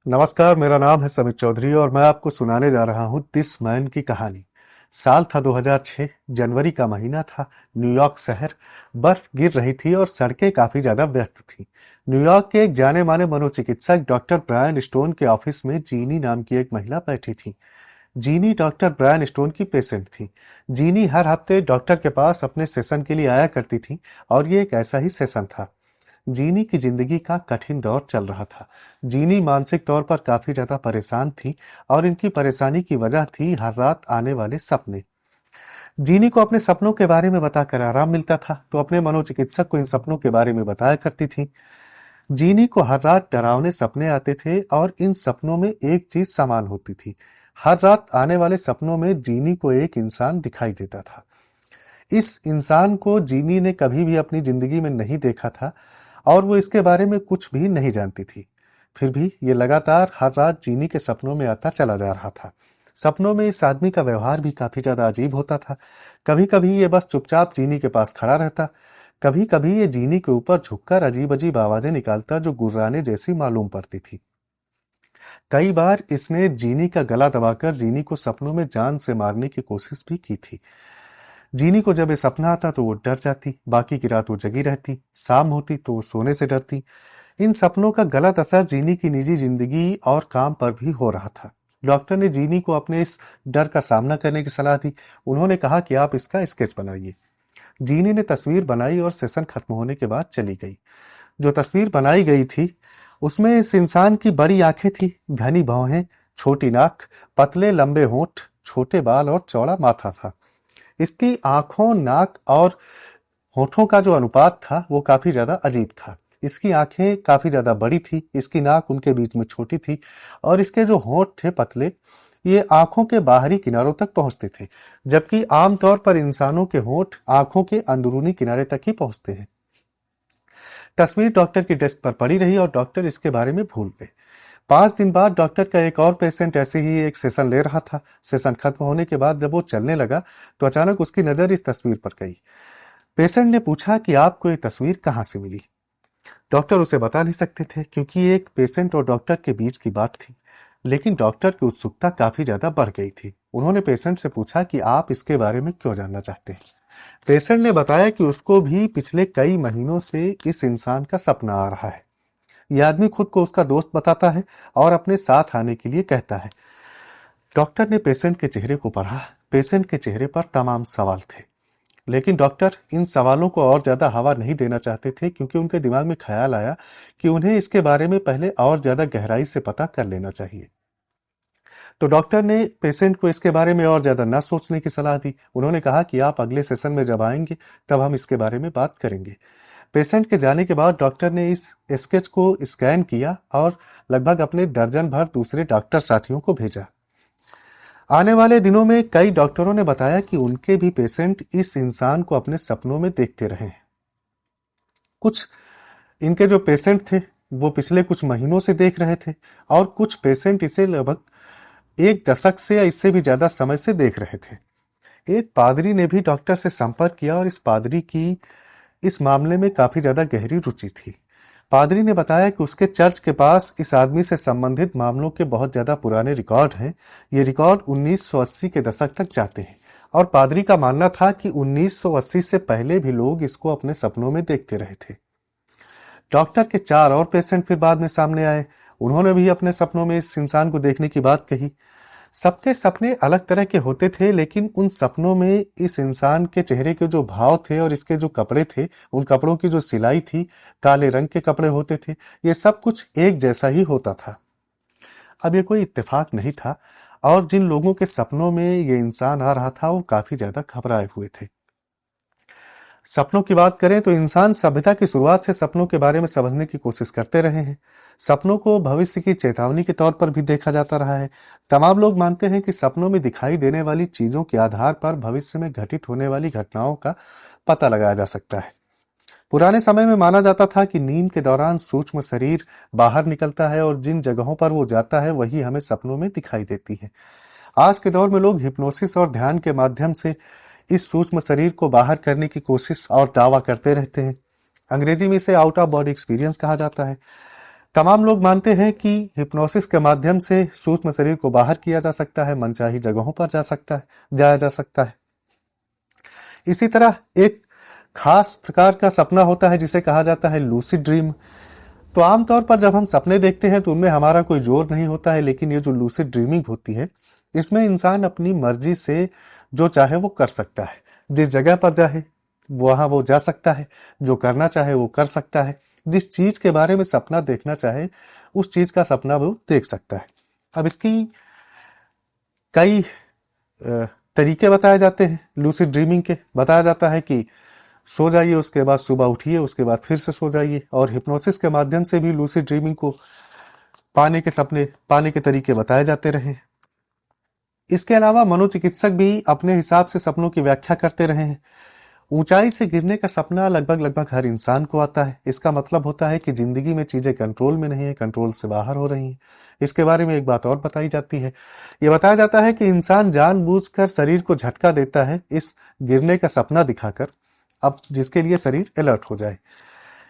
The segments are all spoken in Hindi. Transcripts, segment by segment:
नमस्कार, मेरा नाम है समित चौधरी और मैं आपको सुनाने जा रहा हूँ दिस मैन की कहानी। साल था 2006, जनवरी का महीना था। न्यूयॉर्क शहर, बर्फ गिर रही थी और सड़कें काफी ज्यादा व्यस्त थीं। न्यूयॉर्क के एक जाने माने मनोचिकित्सक डॉक्टर ब्रायन स्टोन के ऑफिस में जीनी नाम की एक महिला बैठी थी। जीनी डॉक्टर ब्रायन स्टोन की पेशेंट थी। जीनी हर हफ्ते डॉक्टर के पास अपने सेशन के लिए आया करती थी और ये एक ऐसा ही सेशन था। जीनी की जिंदगी का कठिन दौर चल रहा था। जीनी मानसिक तौर पर काफी ज्यादा परेशान थी और इनकी परेशानी की वजह थी हर रात आने वाले सपने। जीनी को अपने सपनों के बारे में बताकर आराम मिलता था, तो अपने मनोचिकित्सक को इन सपनों के बारे में बताया करती थी। जीनी को हर रात डरावने सपने आते थे और इन सपनों में एक चीज समान होती थी। हर रात आने वाले सपनों में जीनी को एक इंसान दिखाई देता था। इस इंसान को जीनी ने कभी भी अपनी जिंदगी में नहीं देखा था और वो इसके बारे में कुछ भी नहीं जानती थी। फिर भी ये लगातार हर रात जीनी के सपनों में आता चला जा रहा था। सपनों में इस आदमी का व्यवहार भी काफी ज्यादा अजीब होता था। कभी कभी ये बस चुपचाप जीनी के पास खड़ा रहता, कभी कभी ये जीनी के ऊपर झुककर अजीब अजीब आवाजें निकालता जो गुर्राने जैसी मालूम पड़ती थी। कई बार इसने जीनी का गला दबाकर जीनी को सपनों में जान से मारने की कोशिश भी की थी। जीनी को जब ये सपना आता तो वो डर जाती, बाकी की रात वो जगी रहती। शाम होती तो वो सोने से डरती। इन सपनों का गलत असर जीनी की निजी जिंदगी और काम पर भी हो रहा था। डॉक्टर ने जीनी को अपने इस डर का सामना करने की सलाह दी। उन्होंने कहा कि आप इसका स्केच बनाइए। जीनी ने तस्वीर बनाई और सेशन खत्म होने के बाद चली गई। जो तस्वीर बनाई गई थी उसमें इस इंसान की बड़ी आंखें थी, घनी भौहें, छोटी नाक, पतले लंबे होंठ, छोटे बाल और चौड़ा माथा था। इसकी आंखों, नाक और होठों का जो अनुपात था वो काफी ज्यादा अजीब था। इसकी आंखें काफी ज्यादा बड़ी थी, इसकी नाक उनके बीच में छोटी थी और इसके जो होंठ थे पतले, ये आंखों के बाहरी किनारों तक पहुंचते थे, जबकि आमतौर पर इंसानों के होंठ आंखों के अंदरूनी किनारे तक ही पहुंचते हैं। तस्वीर डॉक्टर की डेस्क पर पड़ी रही और डॉक्टर इसके बारे में भूल गए। 5 दिन बाद डॉक्टर का एक और पेशेंट ऐसे ही एक सेशन ले रहा था। सेशन खत्म होने के बाद जब वो चलने लगा तो अचानक उसकी नजर इस तस्वीर पर गई। पेशेंट ने पूछा कि आपको ये तस्वीर कहाँ से मिली। डॉक्टर उसे बता नहीं सकते थे क्योंकि ये एक पेशेंट और डॉक्टर के बीच की बात थी। लेकिन डॉक्टर की उत्सुकता काफी ज्यादा बढ़ गई थी। उन्होंने पेशेंट से पूछा कि आप इसके बारे में क्यों जानना चाहते हैं। पेशेंट ने बताया कि उसको भी पिछले कई महीनों से इस इंसान का सपना आ रहा है। यह आदमी खुद को उसका दोस्त बताता है और अपने साथ आने के लिए कहता है। डॉक्टर ने पेशेंट के चेहरे को पढ़ा। पेशेंट के चेहरे पर तमाम सवाल थे, लेकिन डॉक्टर इन सवालों को और ज्यादा हवा नहीं देना चाहते थे क्योंकि उनके दिमाग में ख्याल आया कि उन्हें इसके बारे में पहले और ज्यादा गहराई से पता कर लेना चाहिए। तो डॉक्टर ने पेशेंट को इसके बारे में और ज्यादा न सोचने की सलाह दी। उन्होंने कहा कि आप अगले सेशन में जब आएंगे तब हम इसके बारे में बात करेंगे। पेशेंट के जाने के बाद डॉक्टर ने इस स्केच को स्कैन किया और लगभग अपने दर्जन भर दूसरे डॉक्टर साथियों को भेजा। आने वाले दिनों में कई डॉक्टरों ने बताया कि उनके भी पेशेंट इस इंसान को अपने सपनों में देखते रहे हैं। कुछ इनके जो पेशेंट थे वो पिछले कुछ महीनों से देख रहे थे और कुछ पेशेंट इसे लगभग 1 दशक से या इससे भी ज्यादा समय से देख रहे थे। एक पादरी ने भी डॉक्टर से संपर्क किया और इस पादरी की इस मामले में काफी ज्यादा गहरी रुचि थी। पादरी ने बताया कि उसके चर्च के पास इस आदमी से संबंधित मामलों के बहुत ज्यादा पुराने रिकॉर्ड हैं। ये रिकॉर्ड 1980 के दशक तक जाते हैं और पादरी का मानना था कि 1980 से पहले भी लोग इसको अपने सपनों में देखते रहे थे। डॉक्टर के 4 और पेशेंट फिर बाद में सामने आए। उन्होंने भी अपने सपनों में इस इंसान को देखने की बात कही। सबके सपने अलग तरह के होते थे, लेकिन उन सपनों में इस इंसान के चेहरे के जो भाव थे और इसके जो कपड़े थे, उन कपड़ों की जो सिलाई थी, काले रंग के कपड़े होते थे, ये सब कुछ एक जैसा ही होता था। अब ये कोई इत्तेफाक नहीं था और जिन लोगों के सपनों में ये इंसान आ रहा था वो काफी ज्यादा घबराए हुए थे। सपनों की बात करें तो इंसान सभ्यता की शुरुआत से सपनों के बारे में समझने की कोशिश करते रहे हैं। सपनों को भविष्य की चेतावनी के तौर पर भी देखा जाता रहा है। तमाम लोग मानते हैं कि सपनों में दिखाई देने वाली चीजों के आधार पर भविष्य में घटित होने वाली घटनाओं का पता लगाया जा सकता है। पुराने समय में माना जाता था कि नींद के दौरान सूक्ष्म शरीर बाहर निकलता है और जिन जगहों पर वो जाता है वही हमें सपनों में दिखाई देती है। आज के दौर में लोग हिप्नोसिस और ध्यान के माध्यम से इस सूक्ष्म शरीर को बाहर करने की कोशिश और दावा करते रहते हैं। अंग्रेजी में इसे आउट ऑफ बॉडी एक्सपीरियंस कहा जाता है। तमाम लोग मानते हैं कि हिप्नोसिस के माध्यम से सूक्ष्म शरीर को बाहर किया जा सकता है, मनचाही जगहों पर जाया जा सकता है। इसी तरह एक खास प्रकार का सपना होता है जिसे कहा जाता है लूसिड ड्रीम। तो आमतौर पर जब हम सपने देखते हैं तो उनमें हमारा कोई जोर नहीं होता है, लेकिन ये जो लूसिड ड्रीमिंग होती है इसमें इंसान अपनी मर्जी से जो चाहे वो कर सकता है, जिस जगह पर चाहे वहां वो जा सकता है, जो करना चाहे वो कर सकता है, जिस चीज के बारे में सपना देखना चाहे उस चीज का सपना वो देख सकता है। अब इसकी कई तरीके बताए जाते हैं। लूसिड ड्रीमिंग के बताया जाता है कि सो जाइए, उसके बाद सुबह उठिए, उसके बाद फिर से सो जाइए। और हिप्नोसिस के माध्यम से भी लूसिड ड्रीमिंग को पाने के तरीके बताए जाते रहे। इसके अलावा मनोचिकित्सक भी अपने हिसाब से सपनों की व्याख्या करते रहे हैं। ऊंचाई से गिरने का सपना लगभग हर इंसान को आता है। इसका मतलब होता है कि जिंदगी में चीजें कंट्रोल में नहीं है, कंट्रोल से बाहर हो रही हैं। इसके बारे में एक बात और बताई जाती है। यह बताया जाता है कि इंसान जानबूझकर शरीर को झटका देता है इस गिरने का सपना दिखाकर, अब जिसके लिए शरीर अलर्ट हो जाए।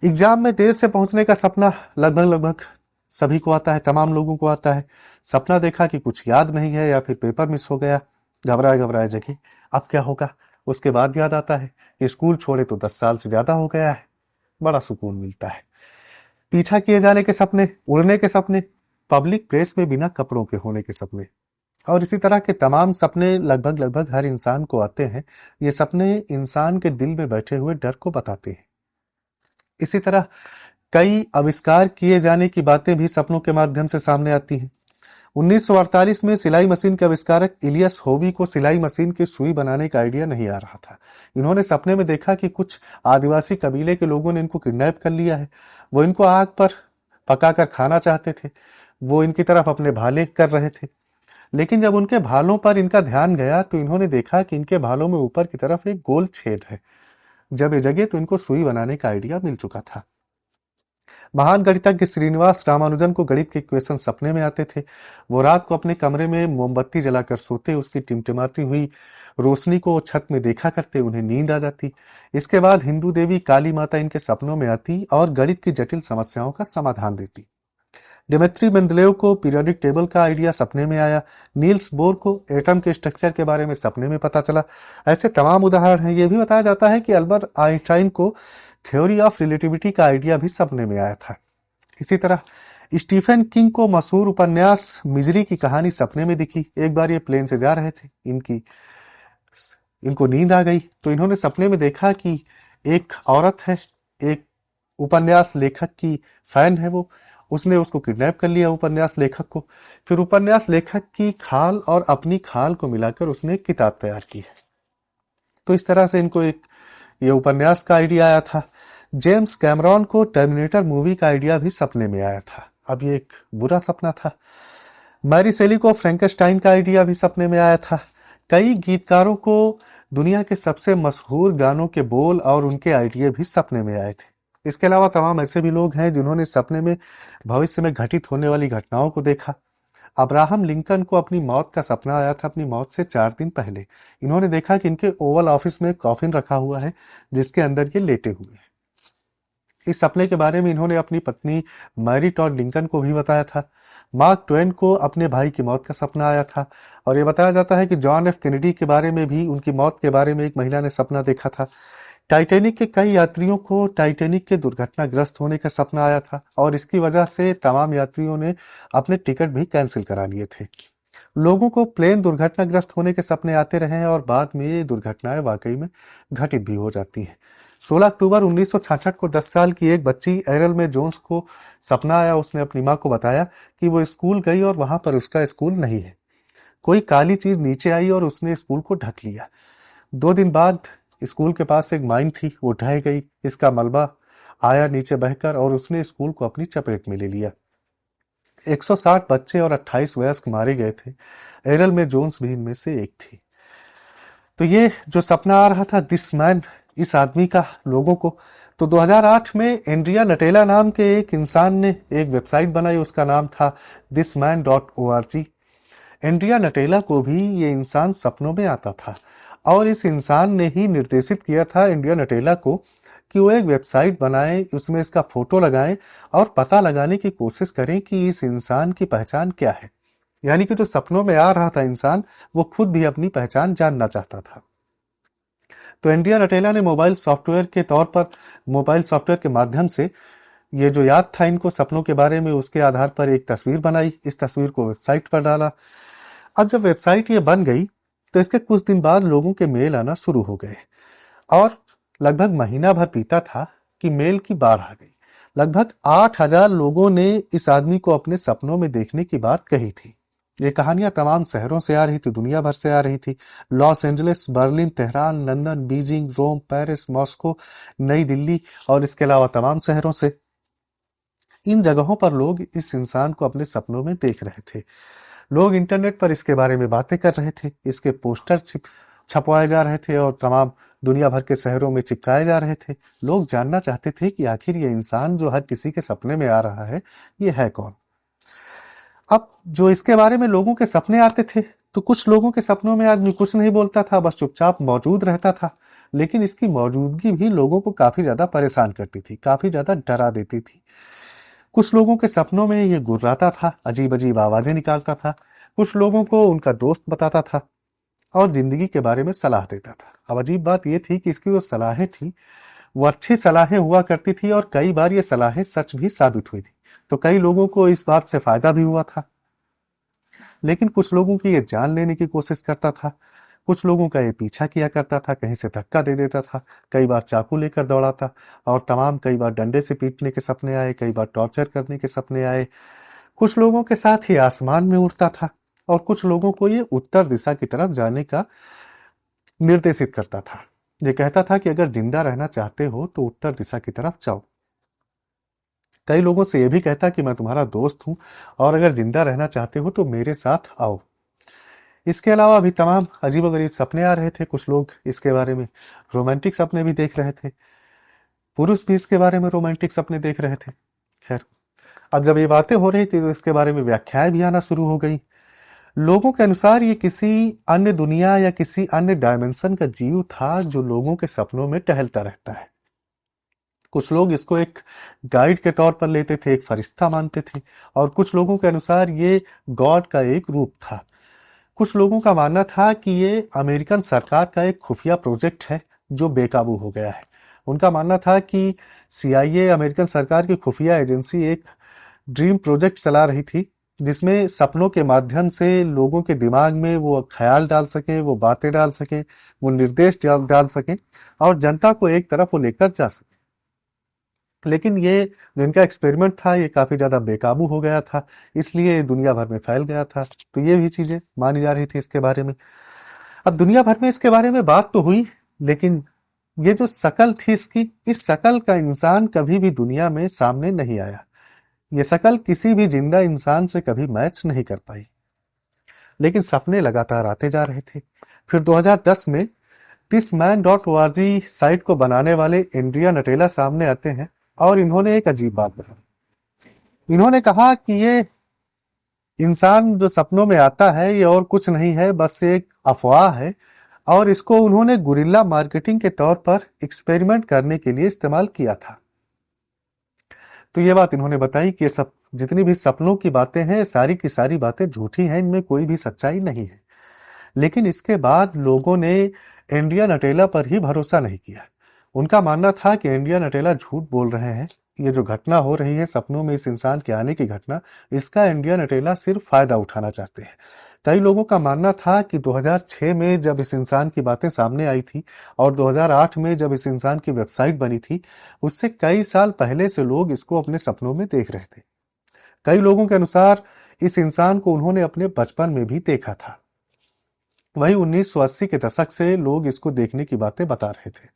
एग्जाम में देर से पहुंचने का सपना लगभग सभी को आता है, तमाम लोगों को आता है। सपना देखा कि कुछ याद नहीं है या फिर पेपर मिस हो गया, घबराए जगी, अब क्या होगा। उसके बाद याद आता है कि स्कूल छोड़े तो 10 साल से ज्यादा हो गया है, बड़ा सुकून मिलता है। पीछा किए जाने के सपने, उड़ने के सपने, पब्लिक प्लेस में बिना कपड़ों के होने के सपने और इसी तरह के तमाम सपने लगभग हर इंसान को आते हैं। ये सपने इंसान के दिल में बैठे हुए डर को बताते हैं। इसी तरह कई आविष्कार किए जाने की बातें भी सपनों के माध्यम से सामने आती हैं। 1948 में सिलाई मशीन के आविष्कारक इलियस होवी को सिलाई मशीन की सुई बनाने का आइडिया नहीं आ रहा था। इन्होंने सपने में देखा कि कुछ आदिवासी कबीले के लोगों ने इनको किडनैप कर लिया है। वो इनको आग पर पकाकर खाना चाहते थे। वो इनकी तरफ अपने भाले कर रहे थे, लेकिन जब उनके भालों पर इनका ध्यान गया तो इन्होंने देखा कि इनके भालों में ऊपर की तरफ एक गोल छेद है। जब ये जगे तो इनको सुई बनाने का आइडिया मिल चुका था। महान गणितज्ञ श्रीनिवास रामानुजन को गणित के इक्वेशन सपने में आते थे। वो रात को अपने कमरे में मोमबत्ती जलाकर सोते, उसकी टिमटिमाती हुई रोशनी को छत में देखा करते, उन्हें नींद आ जाती। इसके बाद हिंदू देवी काली माता इनके सपनों में आती और गणित की जटिल समस्याओं का समाधान देती। डिमित्री मेंडलेव को पीरियोडिक टेबल का आइडिया सपने में आया। नील्स बोर को एटम के स्ट्रक्चर के बारे में सपने में पता चला। ऐसे तमाम उदाहरण हैं। यह भी बताया जाता है कि अल्बर्ट आइंस्टाइन को थ्योरी ऑफ रिलेटिविटी का आइडिया भी सपने में आया था। इसी तरह स्टीफन किंग को मशहूर उपन्यास मिजरी की कहानी सपने में दिखी। एक बार ये प्लेन से जा रहे थे, इनको नींद आ गई तो इन्होंने सपने में देखा कि एक औरत है, एक उपन्यास लेखक की फैन है, उसने उसको किडनैप कर लिया उपन्यास लेखक को। फिर उपन्यास लेखक की खाल और अपनी खाल को मिलाकर उसने एक किताब तैयार की है। तो इस तरह से इनको ये उपन्यास का आइडिया आया था। जेम्स कैमरॉन को टर्मिनेटर मूवी का आइडिया भी सपने में आया था। अब ये एक बुरा सपना था। मैरी शेली को फ्रैंकेनस्टाइन का आइडिया भी सपने में आया था। कई गीतकारों को दुनिया के सबसे मशहूर गानों के बोल और उनके आइडिया भी सपने में आए थे। इसके अलावा तमाम ऐसे भी लोग हैं जिन्होंने सपने में भविष्य में घटित होने वाली घटनाओं को देखा। अब्राहम लिंकन को अपनी मौत का सपना आया था अपनी मौत से 4 दिन पहले। इन्होंने देखा कि इनके ओवल ऑफिस में कॉफिन रखा हुआ है जिसके अंदर ये लेटे हुए हैं। इस सपने के बारे में इन्होंने अपनी पत्नी मैरी टॉड लिंकन को भी बताया था। मार्क ट्वेन को अपने भाई की मौत का सपना आया था और यह बताया जाता है कि जॉन एफ कैनेडी के बारे में भी, उनकी मौत के बारे में एक महिला ने सपना देखा था। टाइटैनिक के कई यात्रियों को टाइटैनिक के दुर्घटनाग्रस्त होने का सपना आया था और इसकी वजह से तमाम यात्रियों ने अपने टिकट भी कैंसिल करा लिए थे। लोगों को प्लेन दुर्घटनाग्रस्त होने के सपने आते रहे हैं और बाद में ये दुर्घटनाएं वाकई में घटित भी हो जाती हैं। 16 अक्टूबर 1966 को 10 साल की एक बच्ची एरल में जोन्स को सपना आया। उसने अपनी मां को बताया कि वो स्कूल गई और वहां पर उसका स्कूल नहीं है। कोई काली चीज नीचे आई और उसने स्कूल को ढक लिया। 2 दिन बाद स्कूल के पास एक माइन थी, वो ढह गई। इसका मलबा आया नीचे बहकर और उसने स्कूल को अपनी चपेट में ले लिया। 160 बच्चे और 28 वयस्क मारे गए थे। एरल में जोन्स भी इनमें से एक थी। तो ये जो सपना आ रहा था दिस मैन, इस आदमी का लोगों को, तो 2008 में एंड्रिया नटेला नाम के एक इंसान ने एक वेबसाइट बनाई। उसका नाम था thisman.org। एंड्रिया नटेला को भी ये इंसान सपनों में आता था और इस इंसान ने ही निर्देशित किया था एंड्रिया नटेला को कि वो एक वेबसाइट बनाएं, उसमें इसका फोटो लगाएं और पता लगाने की कोशिश करें कि इस इंसान की पहचान क्या है। यानी कि जो सपनों में आ रहा था इंसान, वो खुद भी अपनी पहचान जानना चाहता था। तो इंडिया नटेला ने मोबाइल सॉफ्टवेयर के माध्यम से ये जो याद था इनको सपनों के बारे में, उसके आधार पर एक तस्वीर बनाई। इस तस्वीर को वेबसाइट पर डाला। अब जब वेबसाइट ये बन गई तो इसके कुछ दिन बाद लोगों के मेल आना शुरू हो गए और लगभग महीना भर बीता था कि मेल की बाढ़ आ गई। लगभग 8,000 लोगों ने इस आदमी को अपने सपनों में देखने की बात कही थी। ये कहानियां तमाम शहरों से आ रही थी, दुनिया भर से आ रही थी। Los Angeles, Berlin, Tehran, London, Beijing, Rome, Paris, Moscow, Nai Delhi और इसके अलावा तमाम शहरों से। इन जगहों पर लोग इस इंसान को अपने सपनों में देख रहे थे। लोग इंटरनेट पर इसके बारे में बातें कर रहे थे, इसके पोस्टर छपवाए जा रहे थे और तमाम दुनिया भर के शहरों में चिपकाए जा रहे थे। लोग जानना चाहते थे कि आखिर ये इंसान जो हर किसी के सपने में आ रहा है, ये है कौन। अब जो इसके बारे में लोगों के सपने आते थे, तो कुछ लोगों के सपनों में आदमी कुछ नहीं बोलता था, बस चुपचाप मौजूद रहता था। लेकिन इसकी मौजूदगी भी लोगों को काफी ज्यादा परेशान करती थी, काफी ज्यादा डरा देती थी। कुछ लोगों के सपनों में ये गुर्राता था, अजीब अजीब आवाजें निकालता था। कुछ लोगों को उनका दोस्त बताता था और जिंदगी के बारे में सलाह देता था। अब अजीब बात यह थी कि इसकी जो सलाहें थी वो अच्छी सलाहें हुआ करती थी और कई बार ये सलाहें सच भी साबित हुई थी। तो कई लोगों को इस बात से फायदा भी हुआ था। लेकिन कुछ लोगों की ये जान लेने की कोशिश करता था, कुछ लोगों का ये पीछा किया करता था, कहीं से धक्का दे देता था, कई बार चाकू लेकर दौड़ा था और कई बार डंडे से पीटने के सपने आए, कई बार टॉर्चर करने के सपने आए। कुछ लोगों के साथ ही आसमान में उड़ता था और कुछ लोगों को ये उत्तर दिशा की तरफ जाने का निर्देशित करता था। ये कहता था कि अगर जिंदा रहना चाहते हो तो उत्तर दिशा की तरफ जाओ। कई लोगों से यह भी कहता कि मैं तुम्हारा दोस्त हूं और अगर जिंदा रहना चाहते हो तो मेरे साथ आओ। इसके अलावा भी तमाम अजीबोगरीब सपने आ रहे थे। कुछ लोग इसके बारे में रोमांटिक सपने भी देख रहे थे, पुरुष भी इसके बारे में रोमांटिक सपने देख रहे थे। खैर, अब जब ये बातें हो रही थी तो इसके बारे में व्याख्याएं भी आना शुरू हो गई। लोगों के अनुसार ये किसी अन्य दुनिया या किसी अन्य डायमेंशन का जीव था जो लोगों के सपनों में टहलता रहता है। कुछ लोग इसको एक गाइड के तौर पर लेते थे, एक फरिश्ता मानते थे और कुछ लोगों के अनुसार ये गॉड का एक रूप था। कुछ लोगों का मानना था कि ये अमेरिकन सरकार का एक खुफिया प्रोजेक्ट है जो बेकाबू हो गया है। उनका मानना था कि CIA, अमेरिकन सरकार की खुफिया एजेंसी, एक ड्रीम प्रोजेक्ट चला रही थी जिसमें सपनों के माध्यम से लोगों के दिमाग में वो ख्याल डाल सके, वो बातें डाल सके, वो निर्देश डाल सके और जनता को एक तरफ वो लेकर जा सके। लेकिन ये जो इनका एक्सपेरिमेंट था ये काफी ज्यादा बेकाबू हो गया था, इसलिए दुनिया भर में फैल गया था। तो ये भी चीजें मानी जा रही थी इसके बारे में। अब दुनिया भर में इसके बारे में बात तो हुई, लेकिन ये जो शकल थी इसकी, इस शकल का इंसान कभी भी दुनिया में सामने नहीं आया। ये शकल किसी भी जिंदा इंसान से कभी मैच नहीं कर पाई। लेकिन सपने लगातार आते जा रहे थे। फिर 2010 में thisman.org साइट को बनाने वाले इंडिया नटेला सामने आते हैं और इन्होंने एक अजीब बात बताई। इन्होंने कहा कि ये इंसान जो सपनों में आता है ये और कुछ नहीं है, बस एक अफवाह है और इसको उन्होंने गुरिल्ला मार्केटिंग के तौर पर एक्सपेरिमेंट करने के लिए इस्तेमाल किया था। तो ये बात इन्होंने बताई कि ये सब जितनी भी सपनों की बातें हैं, सारी की सारी बातें झूठी हैं, इनमें कोई भी सच्चाई नहीं है। लेकिन इसके बाद लोगों ने इंडिया नटेला पर ही भरोसा नहीं किया। उनका मानना था कि इंडिया नटेला झूठ बोल रहे हैं। ये जो घटना हो रही है सपनों में इस इंसान के आने की घटना, इसका इंडिया नटेला सिर्फ फायदा उठाना चाहते हैं। कई लोगों का मानना था कि 2006 में जब इस इंसान की बातें सामने आई थी और 2008 में जब इस इंसान की वेबसाइट बनी थी, उससे कई साल पहले से लोग इसको अपने सपनों में देख रहे थे। कई लोगों के अनुसार इस इंसान को उन्होंने अपने बचपन में भी देखा था। वही 1980 के दशक से लोग इसको देखने की बातें बता रहे थे।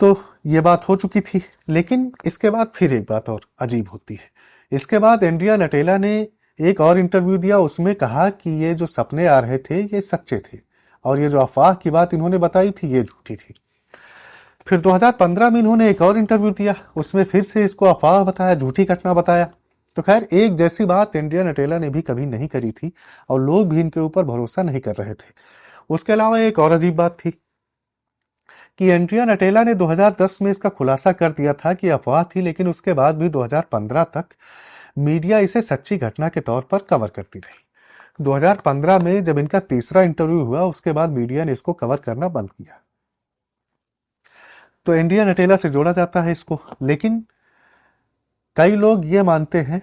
तो ये बात हो चुकी थी। लेकिन इसके बाद फिर एक बात और अजीब होती है। इसके बाद इंडिया नटेला ने एक और इंटरव्यू दिया, उसमें कहा कि ये जो सपने आ रहे थे ये सच्चे थे और ये जो अफवाह की बात इन्होंने बताई थी ये झूठी थी। फिर 2015 में इन्होंने एक और इंटरव्यू दिया, उसमें फिर से इसको अफवाह बताया, झूठी घटना बताया। तो खैर, एक जैसी बात इंडिया नटेला ने भी कभी नहीं करी थी और लोग भी इनके ऊपर भरोसा नहीं कर रहे थे। उसके अलावा एक और अजीब बात थी कि एंड्रिया नटेला ने 2010 में इसका खुलासा कर दिया था कि अफवाह थी, लेकिन उसके बाद भी 2015 तक मीडिया इसे सच्ची घटना के तौर पर कवर करती रही। 2015 में जब इनका तीसरा इंटरव्यू हुआ, उसके बाद मीडिया ने इसको कवर करना बंद किया। तो एंड्रिया नटेला से जोड़ा जाता है इसको, लेकिन कई लोग ये मानते हैं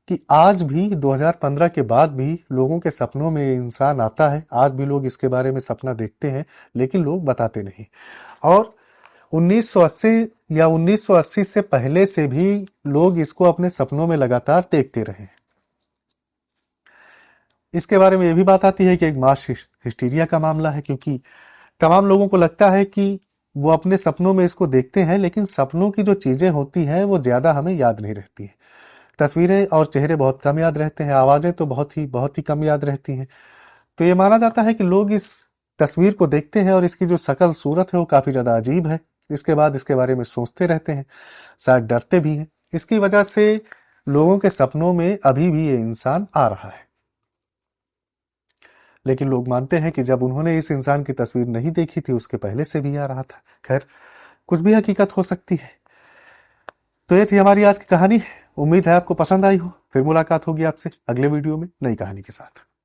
कि आज भी 2015 के बाद भी लोगों के सपनों में इंसान आता है। आज भी लोग इसके बारे में सपना देखते हैं, लेकिन लोग बताते नहीं। और 1980 या 1980 से पहले से भी लोग इसको अपने सपनों में लगातार देखते रहे। इसके बारे में यह भी बात आती है कि एक मास हिस्टीरिया का मामला है, क्योंकि तमाम लोगों को लगता है कि वो अपने सपनों में इसको देखते हैं, लेकिन सपनों की जो चीजें होती हैं वो ज्यादा हमें याद नहीं रहती हैं। तस्वीरें और चेहरे बहुत कम याद रहते हैं, आवाजें तो बहुत ही कम याद रहती हैं। तो ये माना जाता है कि लोग इस तस्वीर को देखते हैं और इसकी जो शकल सूरत है वो काफी ज्यादा अजीब है। इसके बाद इसके बारे में सोचते रहते हैं, शायद डरते भी हैं। इसकी वजह से लोगों के सपनों में अभी भी ये इंसान आ रहा है। लेकिन लोग मानते हैं कि जब उन्होंने इस इंसान की तस्वीर नहीं देखी थी, उसके पहले से भी आ रहा था। खैर, कुछ भी हकीकत हो सकती है। तो ये थी हमारी आज की कहानी। उम्मीद है आपको पसंद आई हो। फिर मुलाकात होगी आपसे अगले वीडियो में नई कहानी के साथ।